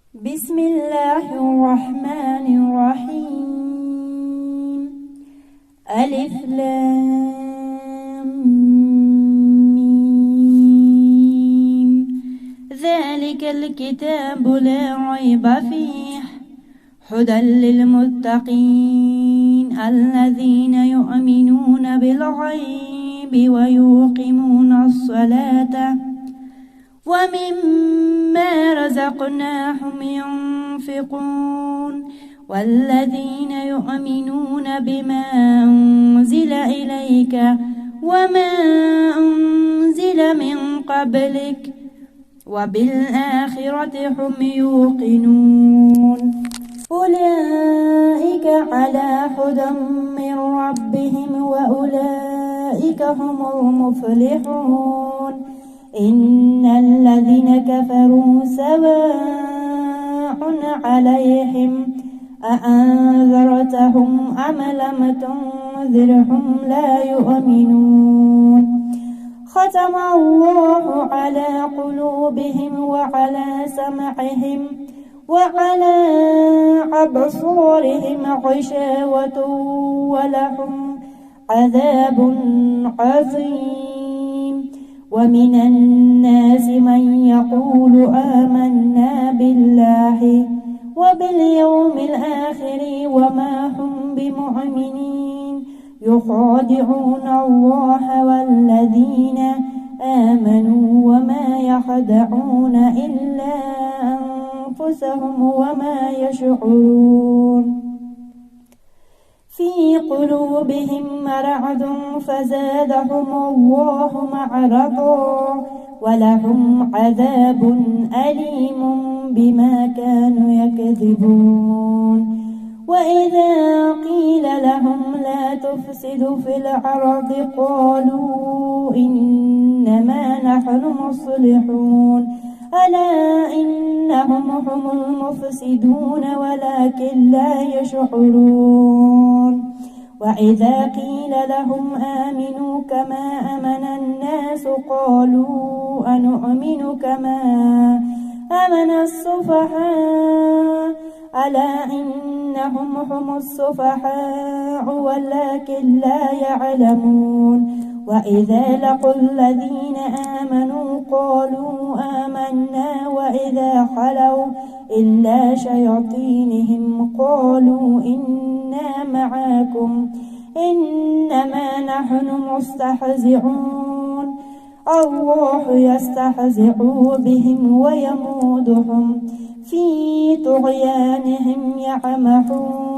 بسم الله الرحمن الرحيم. ألف لام ميم. ذلك الكتاب لا ريب فيه هدى للمتقين الذين يؤمنون بالغيب ويقيمون الصلاة ومما رزقناهم ينفقون والذين يؤمنون بما أنزل إليك وما أنزل من قبلك وبالآخرة هم يوقنون أولئك على هدى من ربهم وأولئك هم المفلحون. إن الذين كفروا سواء عليهم أأنذرتهم أم لم تنذرهم لا يؤمنون. ختم الله على قلوبهم وعلى سمعهم وعلى أبصارهم غشاوة ولهم عذاب عظيم. ومن الناس من يقول آمنا بالله وباليوم الآخر وما هم بمؤمنين يخادعون الله والذين آمنوا وما يخدعون إلا أنفسهم وما يشعرون. في قلوبهم مرض فزادهم الله مرضا ولهم عذاب أليم بما كانوا يكذبون. وإذا قيل لهم لا تفسدوا في الأرض قالوا إنما نحن مصلحون ألا إنهم هم المفسدون ولكن لا يشعرون. وإذا قيل لهم آمنوا كما آمن الناس قالوا أنؤمن كما آمن السفهاء ألا إنهم هم السفهاء ولكن لا يعلمون. وإذا لقوا الذين آمنوا قالوا آمنا وإذا خلوا إلا شياطينهم قالوا إنا معكم إنما نحن مستهزئون. الله يستهزئ بهم ويمودهم في طغيانهم يعمهون.